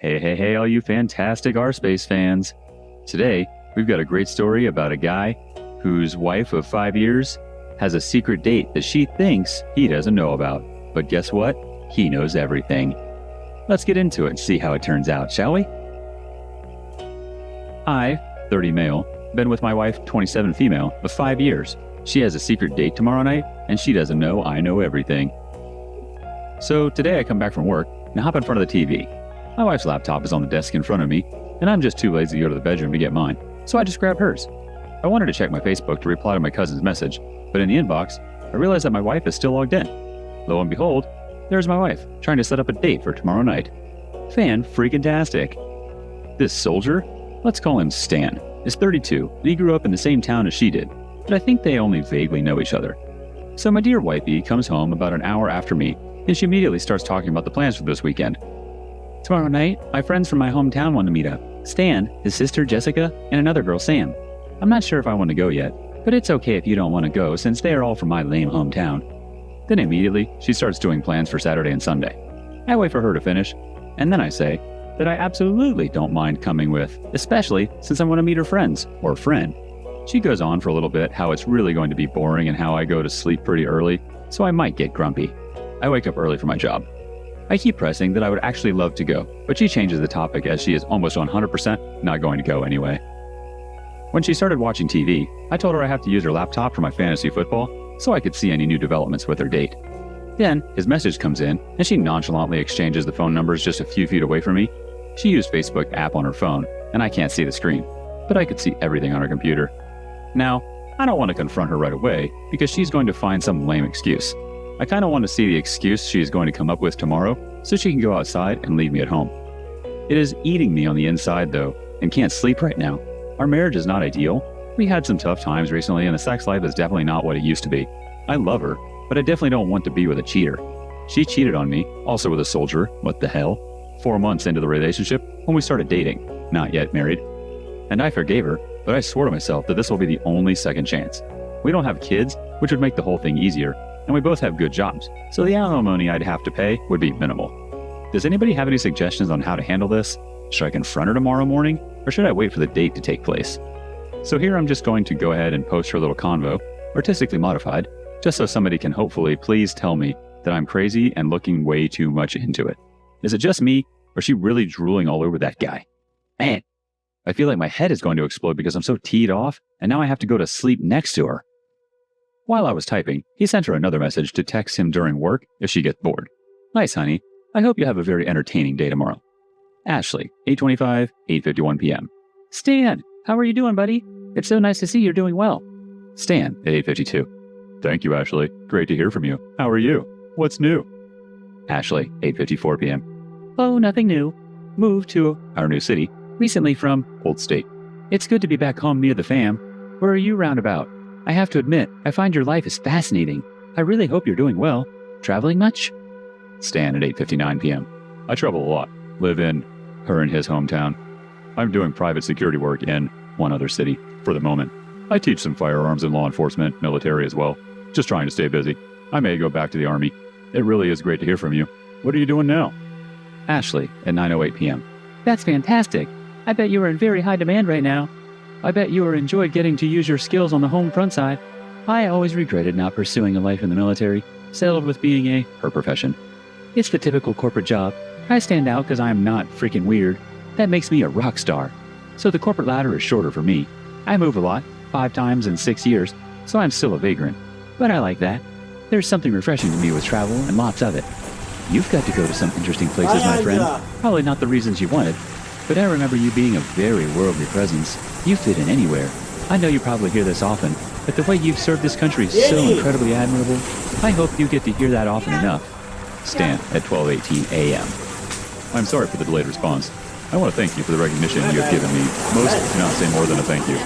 Hey, all you fantastic R-Space fans. Today, we've got a great story about a guy whose wife of 5 years has a secret date that she thinks he doesn't know about. But guess what? He knows everything. Let's get into it and see how it turns out, shall we? I, 30 male, been with my wife, 27 female, of 5 years. She has a secret date tomorrow night, and she doesn't know I know everything. So today I come back from work and hop in front of the TV. My wife's laptop is on the desk in front of me, and I'm just too lazy to go to the bedroom to get mine, so I just grab hers. I wanted to check my Facebook to reply to my cousin's message, but in the inbox, I realized that my wife is still logged in. Lo and behold, there's my wife, trying to set up a date for tomorrow night. Fan-freaking-tastic. This soldier, let's call him Stan, is 32, and he grew up in the same town as she did, but I think they only vaguely know each other. So my dear wifey comes home about an hour after me, and she immediately starts talking about the plans for this weekend. Tomorrow night, my friends from my hometown want to meet up. Stan, his sister Jessica, and another girl, Sam. I'm not sure if I want to go yet, but it's okay if you don't want to go since they are all from my lame hometown. Then immediately, she starts doing plans for Saturday and Sunday. I wait for her to finish, and then I say that I absolutely don't mind coming with, especially since I want to meet her friends, or friend. She goes on for a little bit how it's really going to be boring and how I go to sleep pretty early, so I might get grumpy. I wake up early for my job. I keep pressing that I would actually love to go, but she changes the topic as she is almost 100% not going to go anyway. When she started watching TV, I told her I have to use her laptop for my fantasy football so I could see any new developments with her date. Then, his message comes in, and she nonchalantly exchanges the phone numbers just a few feet away from me. She used Facebook app on her phone, and I can't see the screen, but I could see everything on her computer. Now, I don't want to confront her right away because she's going to find some lame excuse. I kind of want to see the excuse she is going to come up with tomorrow so she can go outside and leave me at home. It is eating me on the inside though, and can't sleep right now. Our marriage is not ideal. We had some tough times recently and the sex life is definitely not what it used to be. I love her, but I definitely don't want to be with a cheater. She cheated on me, also with a soldier, what the hell, 4 months into the relationship when we started dating, not yet married. And I forgave her, but I swore to myself that this will be the only second chance. We don't have kids, which would make the whole thing easier, and we both have good jobs, so the alimony I'd have to pay would be minimal. Does anybody have any suggestions on how to handle this? Should I confront her tomorrow morning, or should I wait for the date to take place? So here I'm just going to go ahead and post her little convo, artistically modified, just so somebody can hopefully please tell me that I'm crazy and looking way too much into it. Is it just me, or is she really drooling all over that guy? Man, I feel like my head is going to explode because I'm so teed off, and now I have to go to sleep next to her. While I was typing, he sent her another message to text him during work if she gets bored. Nice, honey. I hope you have a very entertaining day tomorrow. Ashley, 8:25, 8:51 p.m. Stan, how are you doing, buddy? It's so nice to see you're doing well. Stan, at 8:52. Thank you, Ashley. Great to hear from you. How are you? What's new? Ashley, 8:54 p.m. Oh, nothing new. Moved to our new city recently from old state. It's good to be back home near the fam. Where are you roundabout? I have to admit, I find your life is fascinating. I really hope you're doing well. Traveling much? Stan at 8:59 p.m. I travel a lot. Live in her and his hometown. I'm doing private security work in one other city for the moment. I teach some firearms and law enforcement, military as well. Just trying to stay busy. I may go back to the army. It really is great to hear from you. What are you doing now? Ashley at 9:08 p.m. That's fantastic. I bet you are in very high demand right now. I bet you are enjoyed getting to use your skills on the home front side. I always regretted not pursuing a life in the military, settled with being her profession. It's the typical corporate job. I stand out because I am not freaking weird. That makes me a rock star. So the corporate ladder is shorter for me. I move a lot, 5 times in 6 years, so I'm still a vagrant. But I like that. There's something refreshing to me with travel and lots of it. You've got to go to some interesting places, my friend. Probably not the reasons you wanted, but I remember you being a very worldly presence. You fit in anywhere. I know you probably hear this often, but the way you've served this country is so incredibly admirable. I hope you get to hear that often enough. Stan at 12:18 a.m. I'm sorry for the delayed response. I want to thank you for the recognition you have given me. Most cannot say more than a thank you.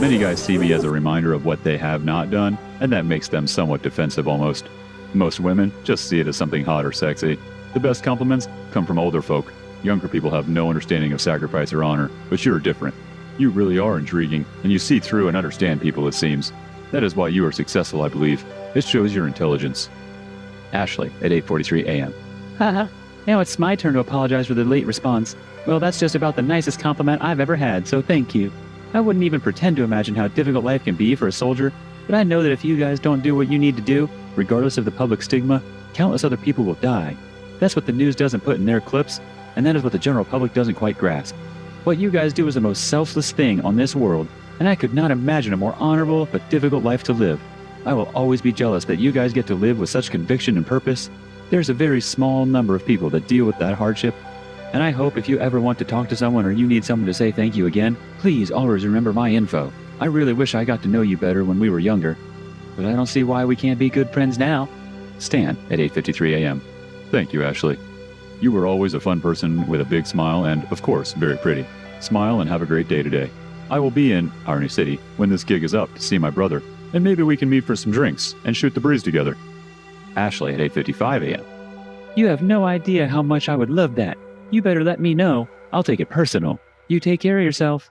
Many guys see me as a reminder of what they have not done, and that makes them somewhat defensive almost. Most women just see it as something hot or sexy. The best compliments come from older folk. Younger people have no understanding of sacrifice or honor, but you're different. You really are intriguing, and you see through and understand people, it seems. That is why you are successful, I believe. It shows your intelligence. Ashley at 8:43 a.m. Haha, now it's my turn to apologize for the late response. Well, that's just about the nicest compliment I've ever had, so thank you. I wouldn't even pretend to imagine how difficult life can be for a soldier, but I know that if you guys don't do what you need to do, regardless of the public stigma, countless other people will die. That's what the news doesn't put in their clips, and that is what the general public doesn't quite grasp. What you guys do is the most selfless thing on this world, and I could not imagine a more honorable but difficult life to live. I will always be jealous that you guys get to live with such conviction and purpose. There's a very small number of people that deal with that hardship, and I hope if you ever want to talk to someone or you need someone to say thank you again, please always remember my info. I really wish I got to know you better when we were younger, but I don't see why we can't be good friends now. Stan at 8:53 a.m. Thank you, Ashley. You were always a fun person with a big smile and, of course, very pretty. Smile and have a great day today. I will be in our new city when this gig is up to see my brother, and maybe we can meet for some drinks and shoot the breeze together. Ashley at 8:55 a.m. You have no idea how much I would love that. You better let me know. I'll take it personal. You take care of yourself.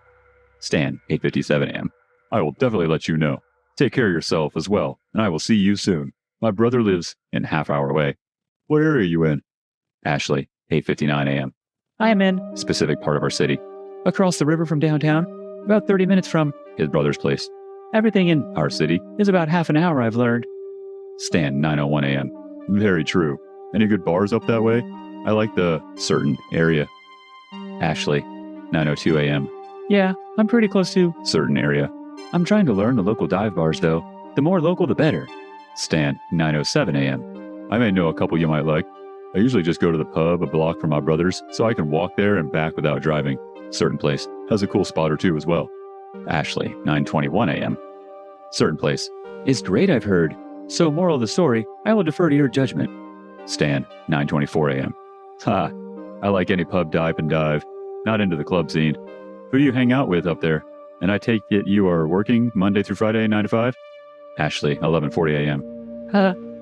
Stan, 8:57 a.m. I will definitely let you know. Take care of yourself as well, and I will see you soon. My brother lives in half-hour away. What area are you in? Ashley, 8:59 a.m. I am in specific part of our city. Across the river from downtown, about 30 minutes from his brother's place. Everything in our city is about half an hour, I've learned. Stan, 9:01 a.m. Very true. Any good bars up that way? I like the certain area. Ashley, 9:02 a.m. Yeah, I'm pretty close to certain area. I'm trying to learn the local dive bars, though. The more local, the better. Stan, 9:07 a.m. I may know a couple you might like. I usually just go to the pub a block from my brother's, so I can walk there and back without driving. Certain place has a cool spot or two as well. Ashley, 9:21 a.m. Certain place is great, I've heard. So moral of the story, I will defer to your judgment. Stan, 9:24 a.m. Ha, I like any pub dive and dive, not into the club scene. Who do you hang out with up there? And I take it you are working Monday through Friday, 9 to 5? Ashley, 11:40 a.m.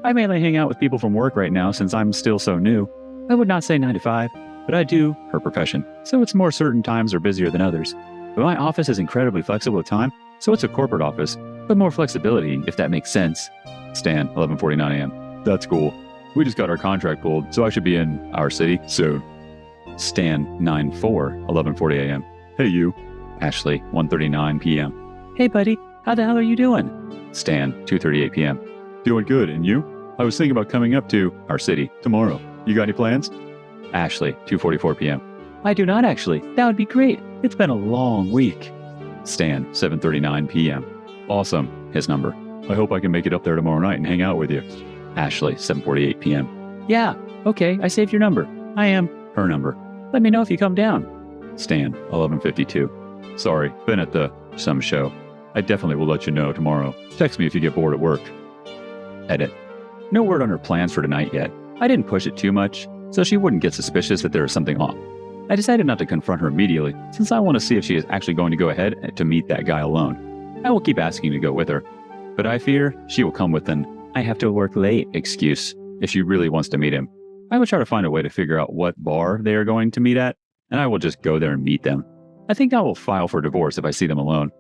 I mainly hang out with people from work right now since I'm still so new. I would not say 9 to 5, but I do her profession, so it's more certain times are busier than others. But my office is incredibly flexible with time, so it's a corporate office, but more flexibility, if that makes sense. Stan, 11:49 a.m. That's cool. We just got our contract pulled, so I should be in our city soon. Stan, 9/4, 11:40 a.m. Hey, you. Ashley, 1:39 p.m. Hey, buddy. How the hell are you doing? Stan, 2:38 p.m. Doing good, and you? I was thinking about coming up to our city tomorrow. You got any plans? Ashley, 2:44 p.m. I do not actually. That would be great. It's been a long week. Stan, 7:39 p.m. Awesome. His number. I hope I can make it up there tomorrow night and hang out with you. Ashley, 7:48 p.m. Yeah, okay, I saved your number. I am her number. Let me know if you come down. Stan, 11:52. Sorry, been at some show. I definitely will let you know tomorrow. Text me if you get bored at work. Edit. No word on her plans for tonight yet. I didn't push it too much, so she wouldn't get suspicious that there is something off. I decided not to confront her immediately, since I want to see if she is actually going to go ahead to meet that guy alone. I will keep asking to go with her, but I fear she will come with an "I have to work late" excuse if she really wants to meet him. I will try to find a way to figure out what bar they are going to meet at, and I will just go there and meet them. I think I will file for divorce if I see them alone.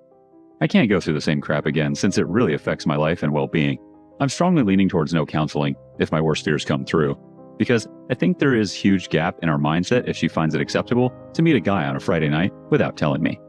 I can't go through the same crap again since it really affects my life and well-being. I'm strongly leaning towards no counseling if my worst fears come through, because I think there is a huge gap in our mindset if she finds it acceptable to meet a guy on a Friday night without telling me.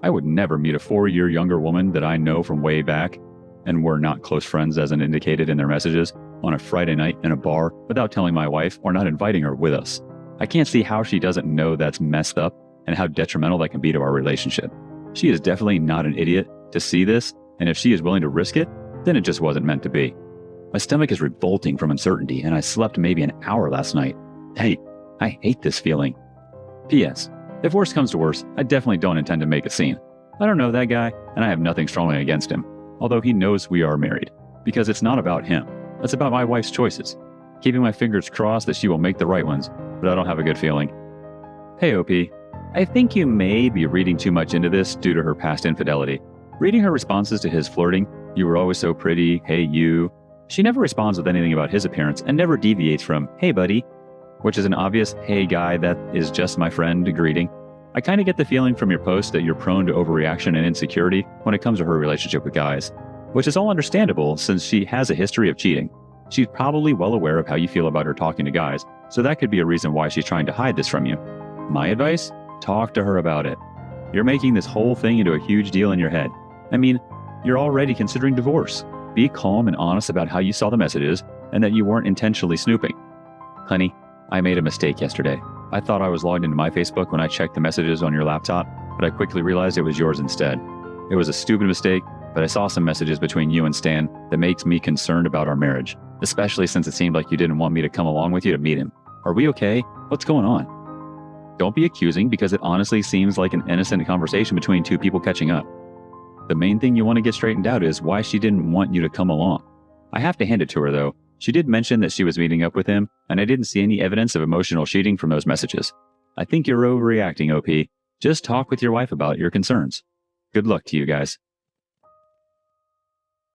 I would never meet a 4-year younger woman that I know from way back and were not close friends as indicated in their messages on a Friday night in a bar without telling my wife or not inviting her with us. I can't see how she doesn't know that's messed up and how detrimental that can be to our relationship. She is definitely not an idiot to see this, and if she is willing to risk it, then it just wasn't meant to be. My stomach is revolting from uncertainty, and I slept maybe an hour last night. Hey, I hate this feeling. P.S. If worse comes to worse, I definitely don't intend to make a scene. I don't know that guy, and I have nothing strongly against him, although he knows we are married, because it's not about him. It's about my wife's choices. Keeping my fingers crossed that she will make the right ones, but I don't have a good feeling. Hey, OP. I think you may be reading too much into this due to her past infidelity. Reading her responses to his flirting, "You were always so pretty," "Hey, you." She never responds with anything about his appearance and never deviates from "Hey, buddy," which is an obvious "Hey, guy, that is just my friend" greeting. I kind of get the feeling from your post that you're prone to overreaction and insecurity when it comes to her relationship with guys, which is all understandable since she has a history of cheating. She's probably well aware of how you feel about her talking to guys, so that could be a reason why she's trying to hide this from you. My advice? Talk to her about it. You're making this whole thing into a huge deal in your head. I mean, you're already considering divorce. Be calm and honest about how you saw the messages and that you weren't intentionally snooping. Honey, I made a mistake yesterday. I thought I was logged into my Facebook when I checked the messages on your laptop, but I quickly realized it was yours instead. It was a stupid mistake, but I saw some messages between you and Stan that makes me concerned about our marriage, especially since it seemed like you didn't want me to come along with you to meet him. Are we okay? What's going on? Don't be accusing because it honestly seems like an innocent conversation between two people catching up. The main thing you want to get straightened out is why she didn't want you to come along. I have to hand it to her though. She did mention that she was meeting up with him, and I didn't see any evidence of emotional cheating from those messages. I think you're overreacting, OP. Just talk with your wife about your concerns. Good luck to you guys.